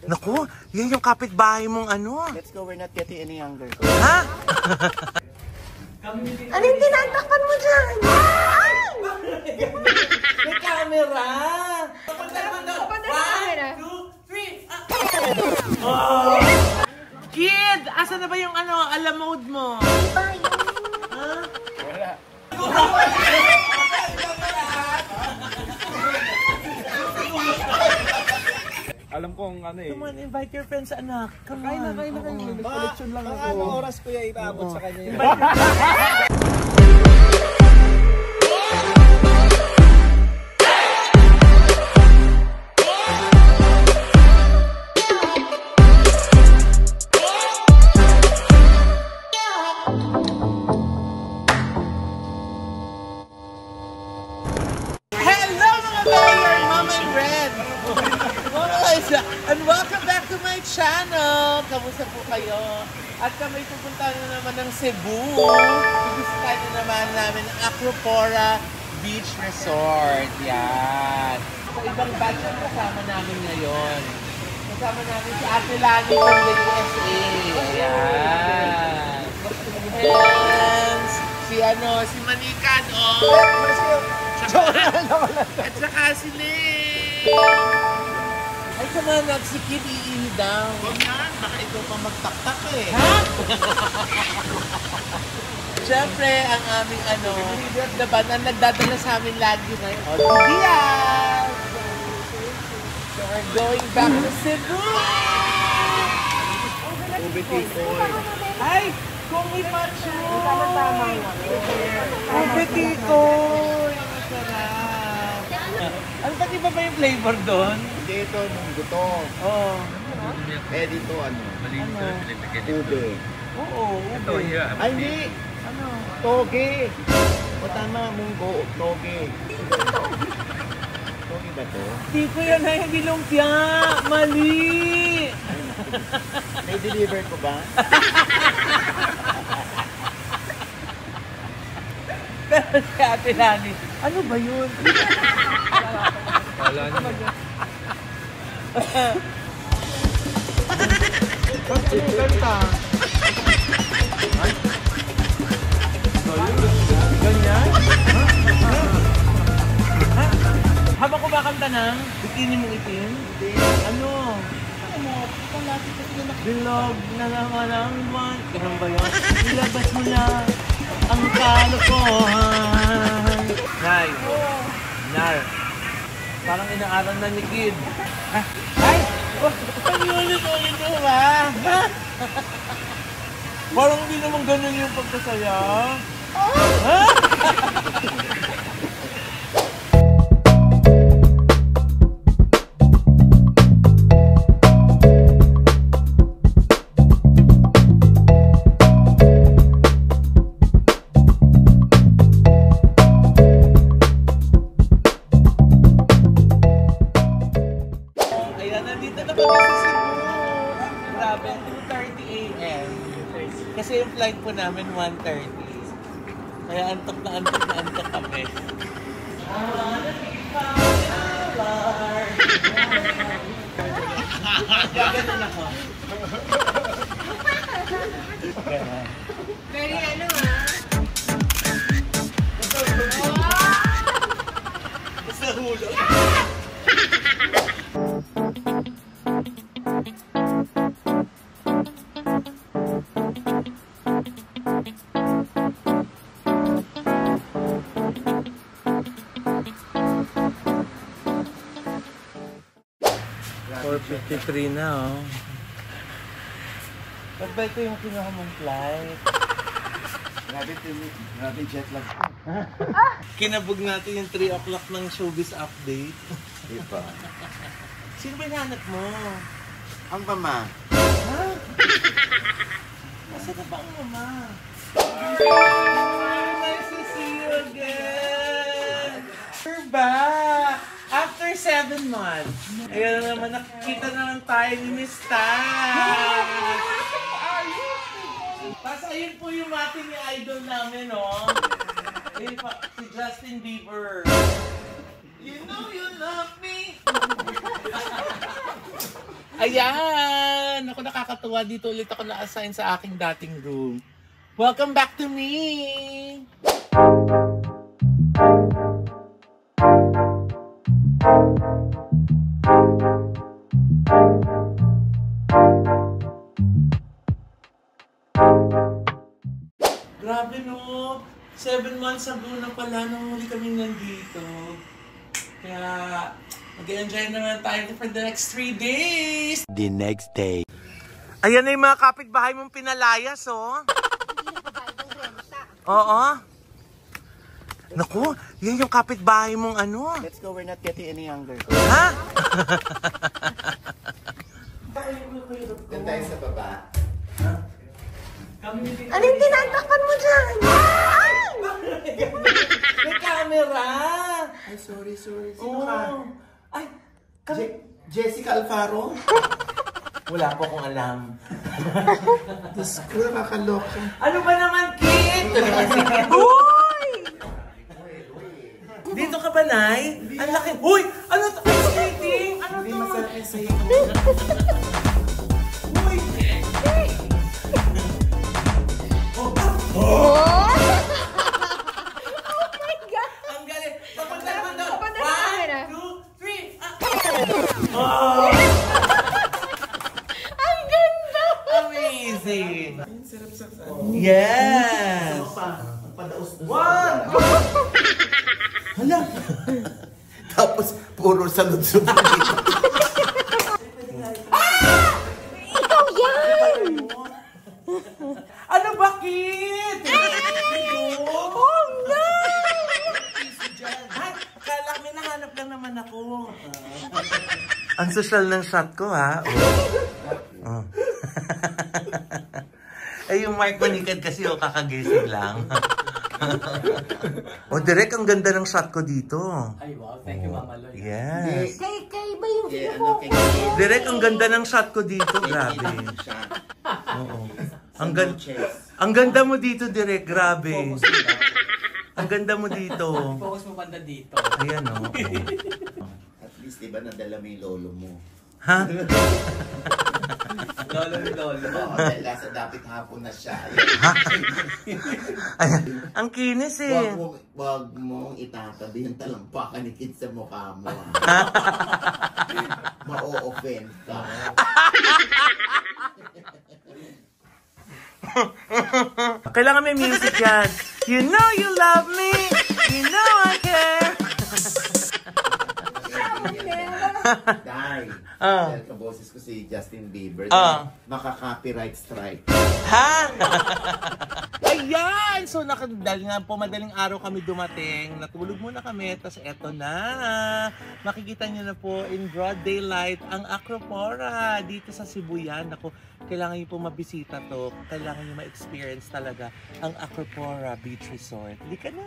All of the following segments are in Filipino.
Naku, yan yung kapitbahay mong ano. Let's go, we're not getting any younger. Ha? Ano yung tinatakpan mo dyan? May camera! Oh. Kid! Asa na ba yung ano, alarm mode mo? Wala. Alam kong ano eh. Come on, invite your friends, anak. Come on. Kain na kayo. Collection lang ako. Anong oras ko yung ipaabot sa kanya yun? And welcome back to my channel! Kamusta po kayo? At kami pupunta na naman ng Cebu. Ibisitahin na naman namin ang Acropora Beach Resort. Yan. Sa ibang batch ang kasama namin ngayon. Kasama namin si Ate Lani from the USA. Yan. And si Manikan, At saka si Lynn. Ay, kumanag si Kid iihi daw. Huwag na, baka ikaw pa magtaktak eh. Ha? Siyempre, ang aming laban ang nagdadala sa amin lagi ngayon. Diaz! So we're going back to Cebu! Ay! Kung ipacho! Ubetikoy! Ang sarap! Ano ba iba ba yung flavor doon? Dito, mungguto. Oo. Eh, dito ano? Ube. Oo, ube. Ay, hindi! Ano? Toge! O tama, munggo, toge. Toge ba to? Hindi ko yan ay hindi lumpia! Mali! May deliver ko ba? Pero si Ate Lani, ano ba yun? Wala na. Ganda. Ganyan? Habang kumakanta ng bikini mong itim? Ano? Bilog na naman ang buwan. Ganun ba yun? Ilabas mo na ang kalokohan. Nay. Nar. Parang inaaral na ni Kid. Ay! Pag-ulit-ulit mo ba? Parang hindi naman ganun yung pagkasaya. Ha? Kasi yung flight po namin 1:30. Kaya antok na antok kami. Gaganon ako. Very ano Sa hulog. $4.53 na, oh. Ba't ba ito yung kinuha mong flight? Grabe jet lag. Kinabog natin yung 3 o'clock ng showbiz update. Di ba? Sino ba hinahanap mo? Ang mama. Ha? Nasa na ba ang mama? Nice to see you again! We're back! After 7 months. Ayan na naman, nakikita na lang tayo ni Miss Taz. Tapos ayun po yung ating idol namin, oh. Ayun pa, si Justin Bieber. You know you love me. Ayan! Ako nakakatuwa. Dito ulit ako na-assign sa aking dating room. Welcome back to me! Grabe no! 7 months ago na pala nung huli kami nandito. Kaya mag-enjoy naman tayo for the next 3 days! The next day. Ayan na yung mga kapitbahay mong pinalayas, oh. Oo. Naku, yan yung kapitbahay mong ano. Let's go, we're not getting any younger. Ha? Doon tayo sa baba. Anong tinatakpan mo dyan? May camera! Ay, sorry. Sino Oo. ka? Ay, Jessica Alfaro? wala po akong alam. Diyos ko, nakakaloka. Ano ba naman, Kit? Ito naman si Kit. Uy! Dito ka ba, Nay? Ang laki. Uy! Ano to? Skating? Ano Hindi to? masarap yung sa'yo. Uy! Oh my God! Ang galing. Papunta naman daw. Papunta sa camera. 1, 2, 3. Oh! Ang ganda! Amazing! Ang sarap sa Yes! Ano pa? Ang padaos-dos. One! Hala! Tapos, puro sunod-sunod dito. Ikaw yan! Ano ba, Kit? Oh no! Ay, akala may nahanap lang naman ako. Ang social ng shot ko, ha? Oh. Eh, yung Mark Manikad kasi, kakagising lang. Direk, ang ganda ng shot ko dito. Ay, wow. Thank you, Mama Loy. Yes. Kay ba yung Direk, ang ganda ng shot ko dito. Grabe. Oo. Ang ganda mo dito, Direk. Grabe. Focus mo ba? Ang ganda mo dito. Focus mo banda dito. Ayan, o. At least, diba, nadala mo yung lolo mo. Ha? Lolo ni Lolo. Oo, dahil nasa dapit hapon na siya. Ayan. Ang kinis, eh. Wag mong itatabi yung talampakan ni Kid sa mukha mo. Ma-o-offend ka. Kailangan may music yan. You know you love me. You know I care. Dahil, Ah. dahil kaboses ko si Justin Bieber, Ah. maka-copyright strike. Ha? Ayan! So, dahil nga po madaling araw kami dumating, natulog muna kami, tapos eto na. Makikita nyo na po in broad daylight ang Acropora dito sa Sibuyan. Ako, kailangan nyo po mabisita to. Kailangan nyo ma-experience talaga ang Acropora Beach Resort. Halika na!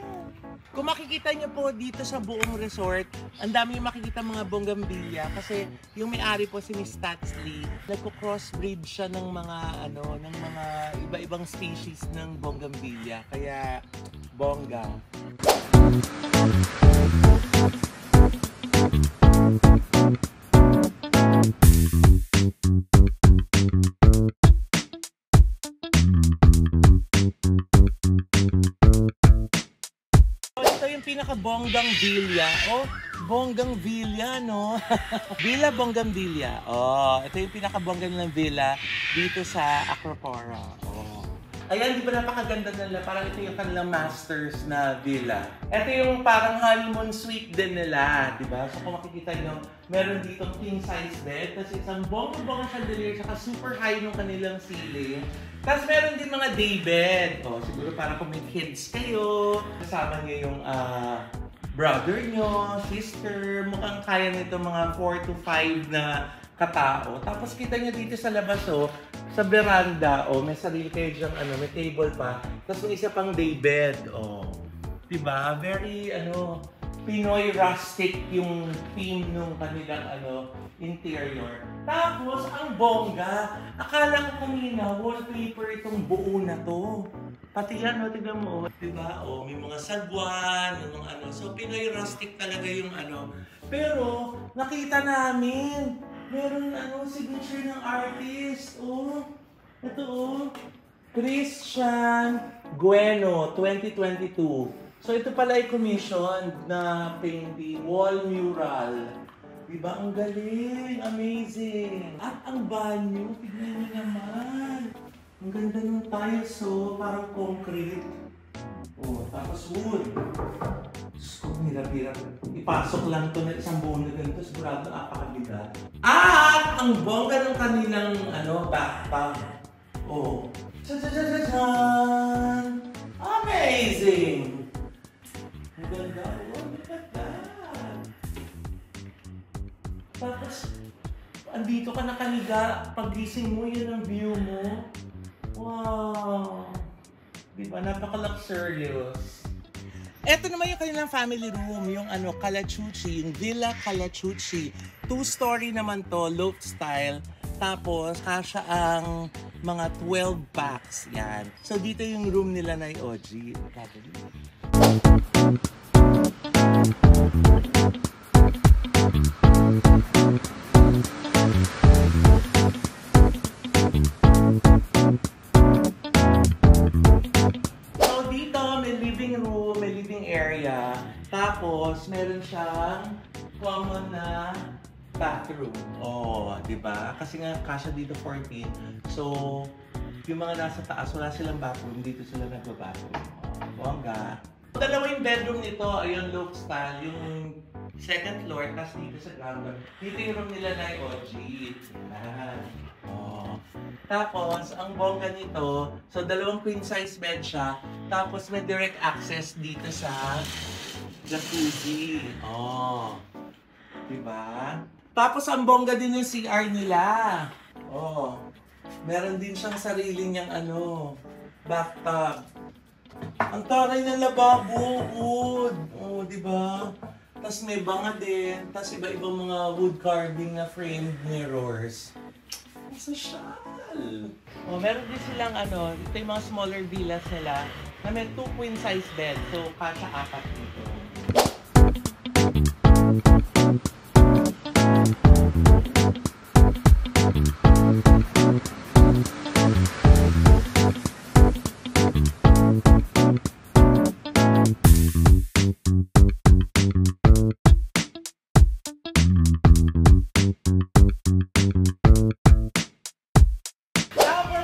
Kung makikita nyo po dito sa buong resort, ang dami yung makikita mga bonggambilya kasi yung may-ari po si Miss Tatsley, nagko-crossbreed siya ng mga ng mga iba-ibang species ng bonggambilya. Kaya bongga. Ito yung pinaka-bonggang villa. Oh, bonggang villa, no? Villa Bonggambilya. Oh, ito yung pinaka-bonggang ng villa dito sa Acropora. Oh. Ayan, di ba napakaganda nila? Parang ito yung kanilang masters na villa. Ito yung parang honeymoon suite din nila, di ba? So kung makikita nyo, meron dito king size bed, tapos isang bongga-bongga chandelier, saka super high yung kanilang ceiling. Tapos meron din mga day bed. O, siguro para kung may kids kayo, kasama nyo yung brother nyo, sister, mukhang kaya nito mga 4 to 5 na katao. Tapos kita nyo dito sa labas, sa veranda, may sarili kayo dyang, may table pa. Tapos may isa pang day bed, diba? Very, Pinoy rustic yung theme nung kanilang, interior. Tapos, ang bongga, akala ko kanina, wallpaper itong buo na to. Pati yan, tignan mo, diba? May mga sagwan, may mga So, Pinoy rustic talaga yung Pero, nakita namin, meron signature ng artist. Oh, ito Christian Gueno, 2022. So ito pala ay commissioned na painting, wall mural. Diba? Ang galing, amazing. At ang banyo, tignan niyo naman. Ang ganda ng tiles, parang concrete. Oh, tapos wood. Diyos ko, hirap-hirap. Ipasok lang ito na isang buong na ganito, sigurado napakabigat. At ang bongga ng kanilang backpack. Oh, cha-cha-cha-cha-chan! Amazing! Ang ganda. Oh, look at that! Tapos, andito ka nakaliga. Pagising mo, yun ang view mo. Wow! Diba? Napaka-luxurious. Ito naman yung kanilang family room, yung Calachuchi, yung Villa Calachuchi. 2-story naman to, loft style. Tapos, kasya ang mga 12 packs. Yan. So, dito yung room nila na OG. So, dito may living room, may living area. Tapos, meron siyang common na bathroom. Oh, di ba? Kasi nga, kasya dito 14. So, yung mga nasa taas, wala silang bathroom. Dito sila nagbabathroom. Bongga. Dalawa yung bedroom nito. Ayun, loft style. Yung second floor, tapos dito sa ground floor. Dito yung room nila na OG. Yan. Oh. Tapos, ang bongga nito, so dalawang queen size bed siya. Tapos, may direct access dito sa jacuzzi. Oh. Diba? Tapos ang bongga din yung CR nila. Oh. Meron din siyang sarili niyang bathtub. Ang taray ng lababo, wood. Oh, di ba? Tapos may banga din. Tapos iba-ibang mga wood carving na framed mirrors. Ang sosyal. Oh, meron din silang ito yung mga smaller villas nila na may 2 queen size bed. So, kasya 4 dito.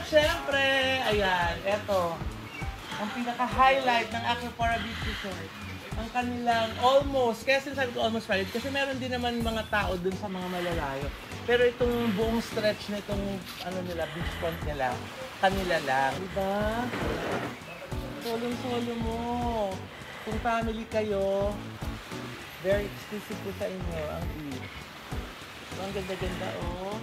Siyempre, ayan, eto. Ang pinaka-highlight ng Acropora Beach Resort. Ang kanilang almost, kaya sinasabi ko almost private, kasi meron din naman mga tao dun sa mga malalayo. Pero itong buong stretch na itong, beachfront nila, kanila lang. Diba? Solo-solo mo. Kung family kayo, very exclusive po sa inyo ang beach. Ang ganda-ganda, oh.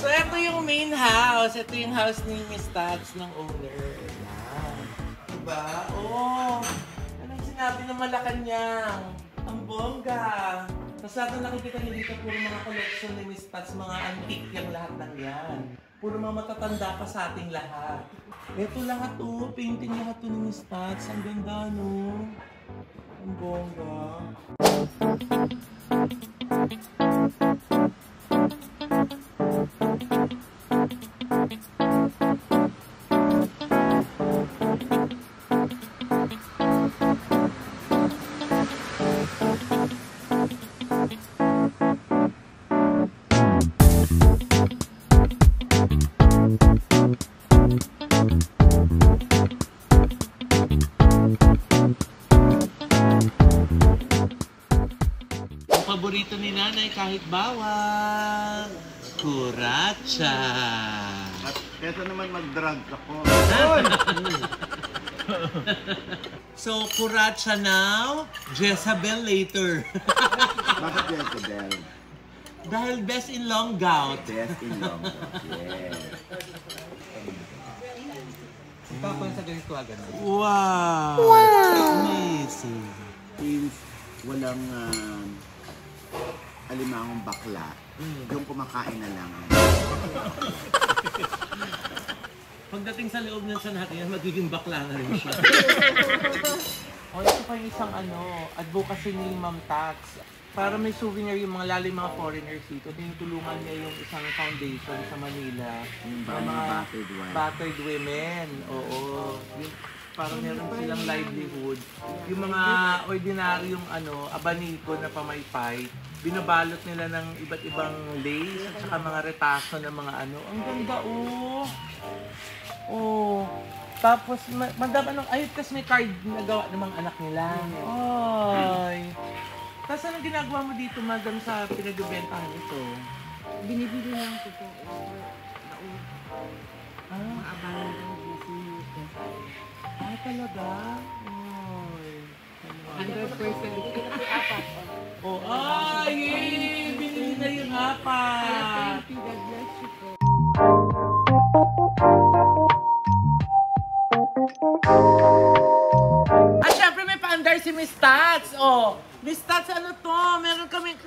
So, ito yung main house. Ito yung house ni Miss Tats ng owner. Ayan. Diba? Oh! Anong sinabi ng Malacanang? Ang bongga! Tapos lahat na nakikita niyo dito, puro mga collection ni Miss Tats, mga antique yung lahat ng yan. Puro mga matatanda pa sa ating lahat. Ito lahat painting lahat ni Miss Tats. Ang ganda, no? Ang bongga. Paborito ni nanay kahit bawal. Kuratsa. At kesa naman mag-drug ako. So, kuratsa now, Jezabel later. Bakit Jezebel? Dahil best in long gout. Best in long yes. Papa sa ganito agad. Wow! Amazing. Since walang alimangong bakla, yung kumakain na lang. Pagdating sa loob ng San Hati, magiging bakla na rin siya. Ito pa yung isang advocacy ni Ma'am Tax. Para may souvenir yung mga lalo yung mga foreigners dito. Tinutulungan niya yung isang foundation sa Manila. Yung mga battered women. Oo. Para meron silang livelihood. Yung mga ordinaryong abaniko na pamaypay, binabalot nila ng iba't ibang lace at saka mga retaso ng mga Ang ganda Tapos, madami tapos may card na gawa ng mga anak nila. Ay. Tapos anong ginagawa mo dito, madam, sa pinagbebentahan ito? Binibili lang ko po. Maabangan ng business. Talaga? Ay. 100%. Apat. Binili na yung apat. Thank you, God bless you po. At syempre may paandar si Miss Tats. Miss Tats, meron kaming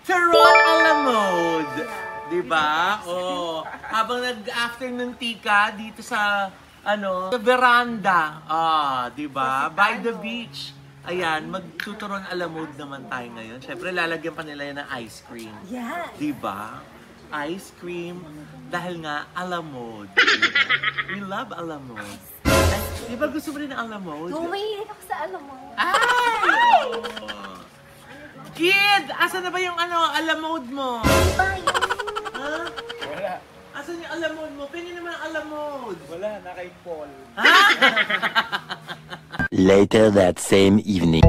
Charon a la mode. Diba? Habang nag-afternoon tika dito sa sa veranda. Diba? By the beach. Ayan, magtuturon a la mode naman tayo ngayon. Syempre, lalagyan pa nila yan ng ice cream. Yeah. Diba? Ice cream. Dahil nga, a la mode. Diba? We love a la mode. Di ba gusto mo rin ng a la mode? Mahilig ako sa alam mo. Ay! Kid! Asan na ba yung a la mode mo? Diba yun? Ha? Wala. Asan yung a la mode mo? Pwede naman ang a la mode. Wala, na kay Paul. Ha? Later that same evening.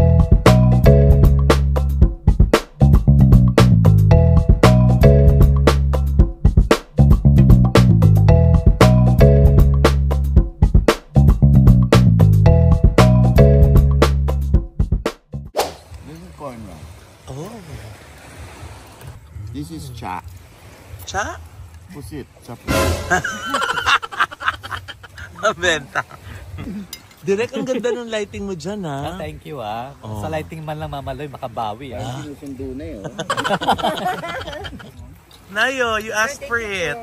This is cha. Cha? Pusit. Cha. Mabenta. Direk, ang ganda ng lighting mo dyan, ha? Thank you Sa lighting man lang mamaloy, makabawi Sinusundo na yun. Nayo, you asked for it.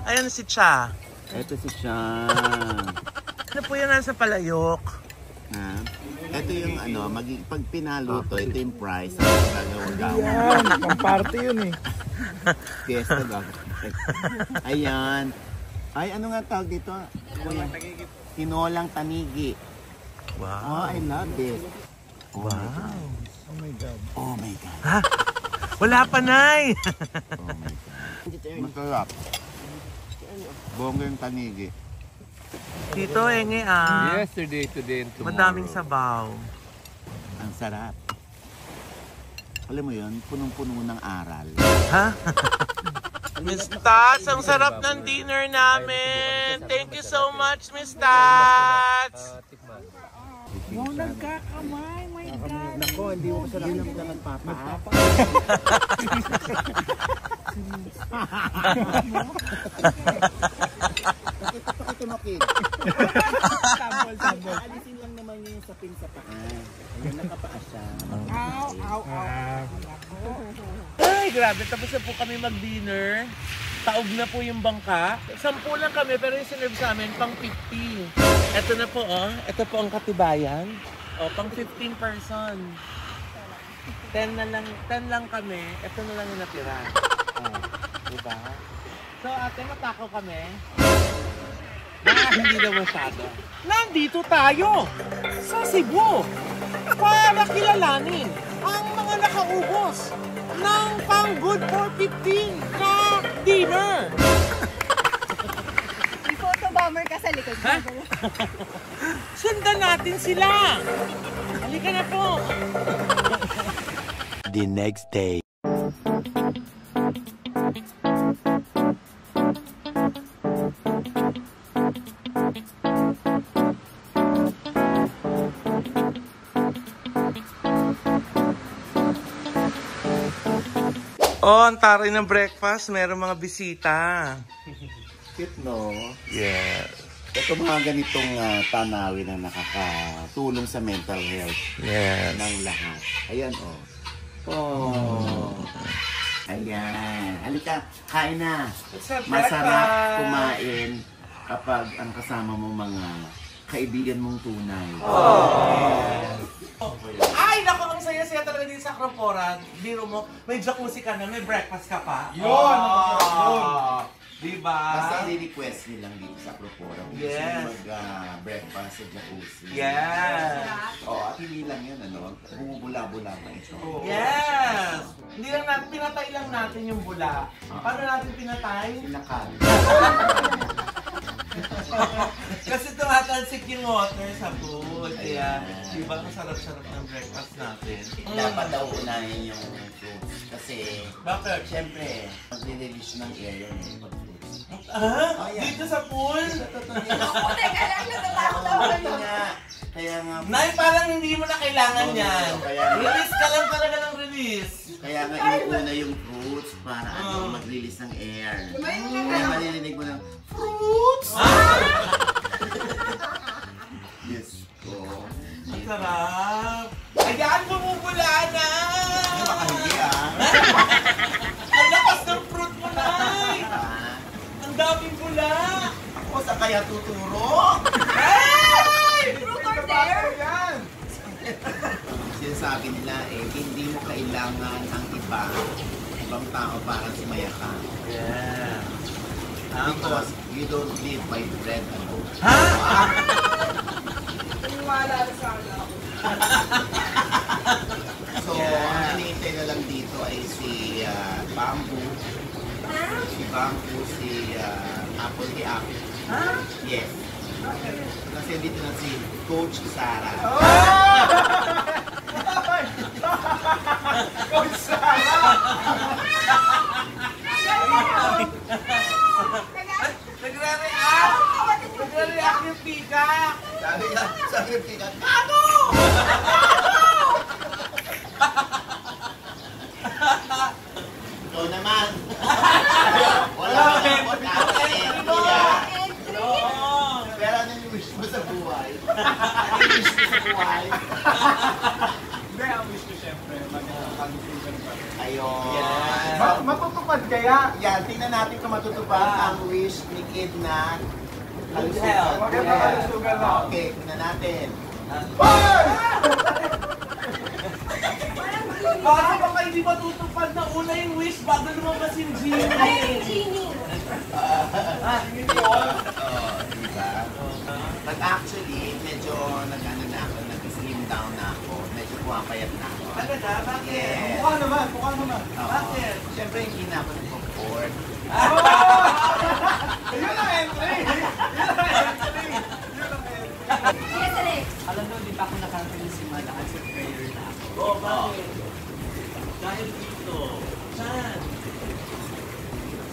Ayan si Cha. Ito si Cha. Ano po yan nasa palayok? Ito yung pag pinalo to, ito yung price. Gagawin. Yan, pang-party yun eh. Fiesta daw. Ayan. Ay, ano nga tawag dito? Tinolang tanigi. Wow. I love this. Wow. Oh my God. Oh my God. Ha? Wala pa, Nay! Oh my God. Masarap. Bongga yung tanigi. Dito, enge Yesterday, today, and tomorrow. Madaming sabaw. Ang sarap. Alam mo yun, punong-puno ng aral. Ha? Miss Tats, ang sarap ng dinner namin. Thank you so much, Miss Tats. Wow, nagkakamay. My God. Nako, hindi mo sa Yun ang nagpapaap. Tumakit. Sambol. Alisin lang naman yung sapin sa paa. Ayan, nakapaa siya. Ow. Ay, grabe. Tapos na po kami mag-dinner. Taog na po yung bangka. 10 lang kami, pero yung sinerve sa amin, pang 50. Ito na po, Ito po ang katibayan. Pang 15 person. 10 lang kami. Ito na lang yung natira. Diba? So, ate, matakaw kami. Hindi na masyado. Nandito tayo sa Cebu para kilalanin ang mga nakaubos ng pang good for 15 na dinner. May photo bomber ka sa likod. Ha? Sundan natin sila. Halika na po. The next day. Ang taray ng breakfast. Meron mga bisita. Cute, no? Yes. Ito mga ganitong tanawin na nakakatulong sa mental health Yes. ng lahat. Ayan, Oh. Ayan. Halika, kain na. It's a Masarap breakfast. kumain kapag ang kasama mo mga kaibigan mong tunay. Ay, naku, ang saya-saya talaga din sa Acropora. Biro mo, may jacuzzi ka na, may breakfast ka pa. Diba? Basta i-request nyo lang dito sa Acropora kung gusto Yes. nyo mag-breakfast sa jacuzzi. Yes. At hindi lang yun, bumubula-bula pa ito. Yes. Hindi lang natin, pinatay lang natin yung bula. Paano natin pinatay? Sinakal. Kasi tumatalsik yung water sa food. Kaya, diba, ang sarap-sarap ng breakfast natin. Dapat daw unahin yung fruits. Kasi, Bakit? syempre, mag-release ng air yun eh, pag fruits. Ah? Ayan. Dito sa pool? Totoo yan. Teka lang, natatakot ako. Ito nga. Kaya nga, Nay, parang hindi mo na kailangan yan. Kaya- Release ka lang talaga ng release. kaya nga inuuna yung fruits para mag-release ng air. Kaya maririnig mo ng fruits! Yes ko. Ang sarap. Ayan, bumubula na! Baka hindi Ang lakas ng fruit mo, Nay! Ang daming bula! Ako sa kaya tuturo? Hey! Fruit or dare? Sinasabi nila hindi mo kailangan ang ibang tao para sumaya ka. Yeah. Because you don't live by bread alone. Ha? So, ang hinihintay na lang dito ay si Bamboo. Si Bamboo, si Apple the Apple. Yes. Kasi dito na si Coach Sara. Nagre-react! Nagre-react yung pika! Sabi ng pikat, Gago! Ikaw naman. Wala ka na mo Pero ano yung wish mo sa buhay? Ano yung wish mo sa buhay? Hindi, ang wish ko syempre, mag-consumer pa. Ayun. Matutupad kaya? Yan, tingnan natin kung matutupad ang wish ni Kid na kalusugan. Maganda kalusugan na. Okay, tingnan natin. Parang baka hindi matutupad na una yung wish bago lumabas yung genie. Ay, genie. Diba? But actually, medyo nag-ano na ako, nag-slim down na ako, medyo pumapayat na ako. Talaga? Bakit? Yes. Mukha naman, mukha naman. Oo. Bakit? Siyempre, hindi na ako nag-comfort. Yun ang entry! Yes, Alex. Alam mo, di ba ako nakakanisima na kasi prayer na ako. Oh, bakit? Dahil dito. Saan?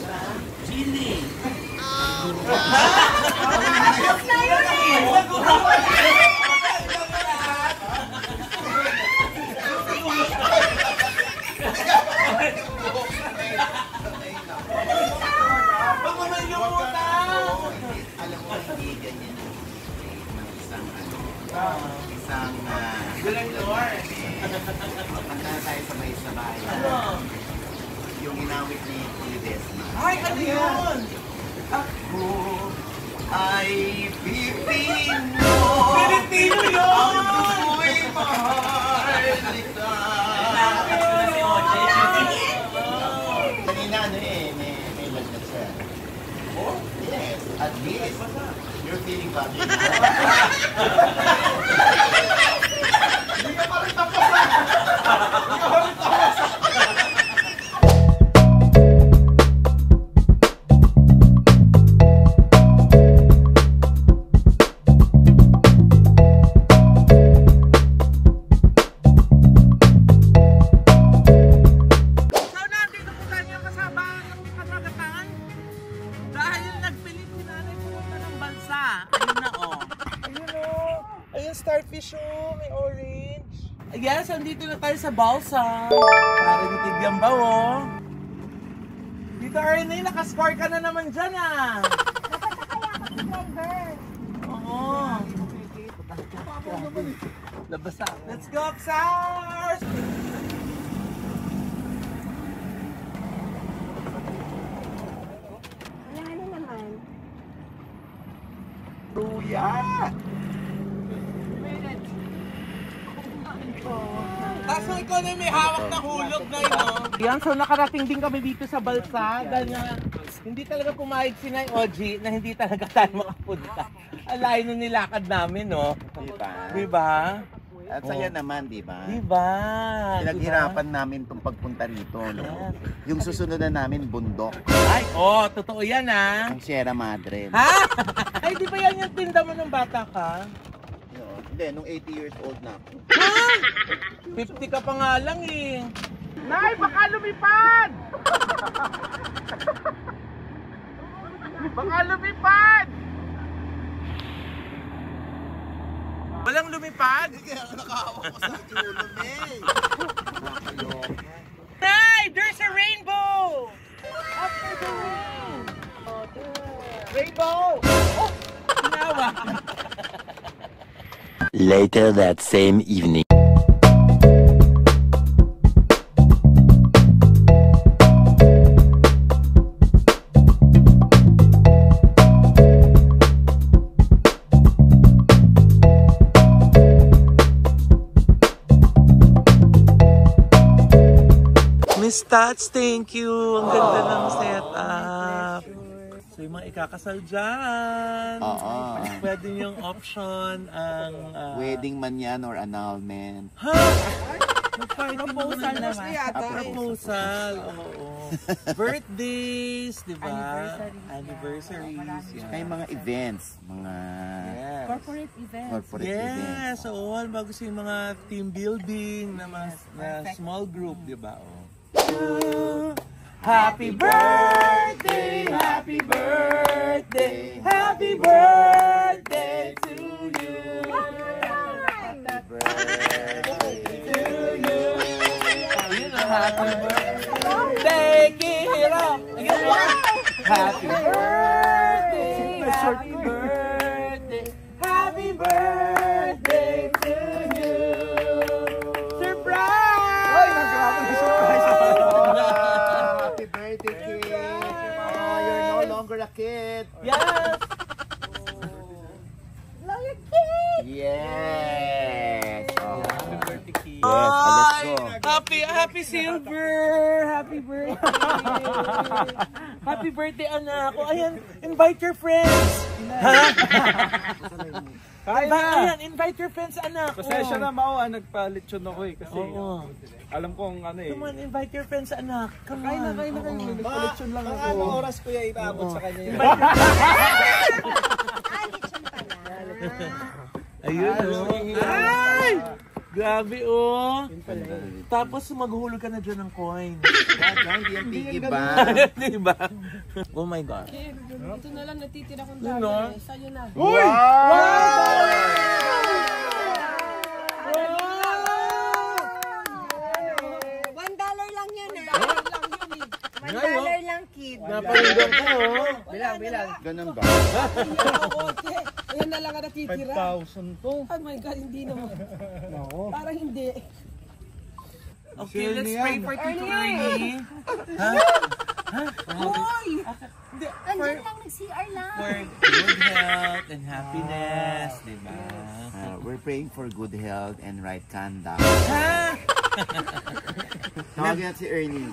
Saan? Genie. Ayos na yun eh. Pagmamayo mo na! Alam mo, hindi ganyan ang state ng isang Director. Kanta na tayo sabay-sabay. Ano? Yung inawit ni Desma. Ay, ano yun? Ako ay Pilipino. Pilipino yun! Ako'y mahal kita. Kanina ano may lagnat siya. Oh? Yes. At least, you're feeling bad. So, nandito po tayo kasama ng katagatan. Dahil nagpilit si nanay pumunta ng bansa. Ayun na, oh. Ayun, oh. Ayun, starfish, oh. May orange. Yes, andito na tayo sa balsa. Para nitigyan ba, oh. Dito, Arnay, nakascore ka na naman dyan, ah. Oo. Labas na. Let's go, Xars! Yeah! Tapos ikaw na may hawak na hulog na yun. Yan, so nakarating din kami dito sa Balsa dahil nga hindi talaga pumayag si Nay Oji na hindi talaga tayo makapunta. Alay nung nilakad namin, no? Diba? Diba? At saya naman, diba? Diba? Pinaghirapan namin itong pagpunta rito, no? Yung susunod na namin, bundok. Ay, totoo yan, ha? Ang Sierra Madre. Ha? Ay, di ba yan yung tinda mo nung bata ka? Hindi, nung 80 years old na ako. Ha? 50 ka pa nga lang, eh. Nay, baka lumipad! Baka lumipad! Walang lumipad? Hindi kaya nakahawak ko sa ulo, May. Nay, there's a rainbow! After the rain! Rainbow! Oh! Ginawa! Later that same evening. Miss Tats, thank you! Ang ganda ng setup! So yung mga ikakasal dyan, Oo. pwede yung option ang... Wedding man yan or annulment. Ha? Proposal naman. Proposal, oo. Birthdays, di ba? Anniversaries. Yeah. Kaya mga events, mga Corporate event. corporate events. Yes, oo. Bago sa yung mga team building na, na small group, di ba? Oh. Happy birthday, happy birthday, happy birthday to you. Happy birthday to you. Ayun na, happy birthday, Kira. Ayun na. Happy birthday, happy birthday, happy birthday to you. Surprise! Ay, grabe na surprise. Happy birthday, kid! Oh, you're no longer a kid. Yes! Yes! Oh. Happy birthday, Kid. Yes, let's go. Happy Silver! Happy birthday! Happy birthday, anak ko. Ayan, invite your friends. Ha? Kaya na. Ayan, invite your friends, anak ko. Pasensya na, Mao, nagpalitsyon ako eh. Kasi Oo. alam kong ano eh. Come on, invite your friends, anak. Come on. Kain na. Nagpalitsyon lang ako. Anong oras ko yung ipaabot sa kanya yun? Ayun, oh. Ay! Grabe, oh. Tapos maghulog ka na dyan ng coin. Hindi yan tiki ba? Diba? Oh my God. Ito na lang natitira kong Yun, dami. no? Sa'yo na. Uy! $1 lang yan $1 lang, kid. Napalindong ko, oh. Bilang. Ganun ba? Ayan na lang ang natitira. 5,000 to. Oh my God, hindi naman. Parang hindi. Okay, let's pray for Tito Ernie. Hoy! Hindi, Andiyan lang, nag-CR lang. for good health and happiness, diba? We're praying for good health and right conduct. Ha? Tawagin natin si Ernie.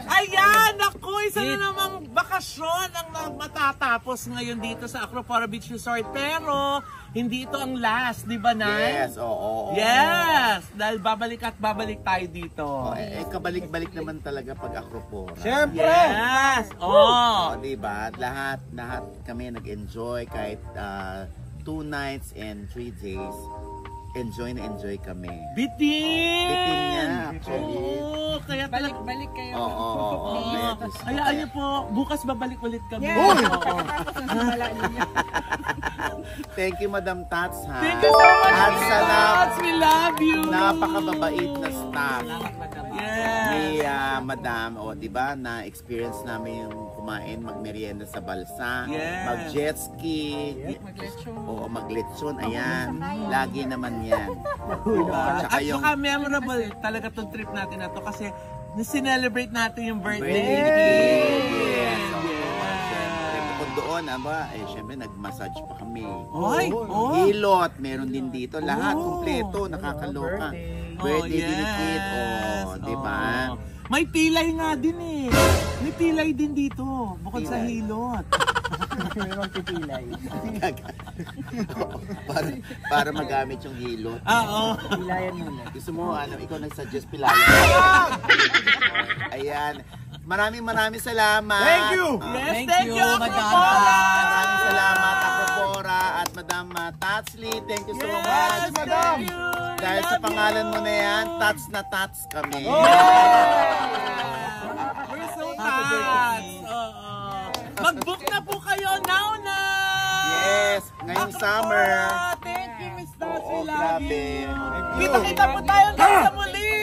Ayan! Ako! Isa na namang bakasyon ang matatapos ngayon dito sa Acropora Beach Resort. Pero, hindi ito ang last, di ba, Nay? Yes, oo. Yes! Dahil babalik at babalik tayo dito. Kabalik-balik naman talaga pag Acropora. Siyempre! Yes! Oh! Diba? Lahat kami nag-enjoy kahit 2 nights and 3 days. Enjoy kami. Bitin! Bitin niya, actually. Oo, kaya talaga. Balik kayo. Oo. Hayaan niyo po, bukas babalik ulit kami. Yeah. Oo. Tapos ang simula ninyo. Thank you, Madam Tats, ha? Thank you so much, At Miss sa Tats. We love you. napakababait na staff Yes. ni Madam. O, di ba, na-experience namin yung kumain, magmerienda sa balsa, Yes. mag-jet ski, o mag-lechon, ayan. Lagi naman yan. Diba? Tsaka At yung saka memorable talaga tong trip natin na to kasi na-celebrate natin yung birthday ni birthday. Kid. Ngayon, syempre nag-massage pa kami. Oy! Oh! Hilot, meron din dito. Lahat, kumpleto, nakakaloka. Birthday dinikit, di ba? May pilay nga din eh. May pilay din dito, bukod sa Pilay. hilot. Mayroong pipilay. para magamit yung hilot. Oo. Pilayan muna. Gusto mo, ikaw nag-suggest pilayan. Ayan. Maraming salamat. Thank you! Thank you, Madam. Maraming salamat, Acropora at Madam Tatsley. Thank you so much. Madam! Dahil sa pangalan mo na yan, tats na tats kami. We're so touched! Mag-book na po kayo now na! Yes, ngayong summer. Thank you, Miss Tassi. Oo, grabe. Kita-kita po tayo sa muli!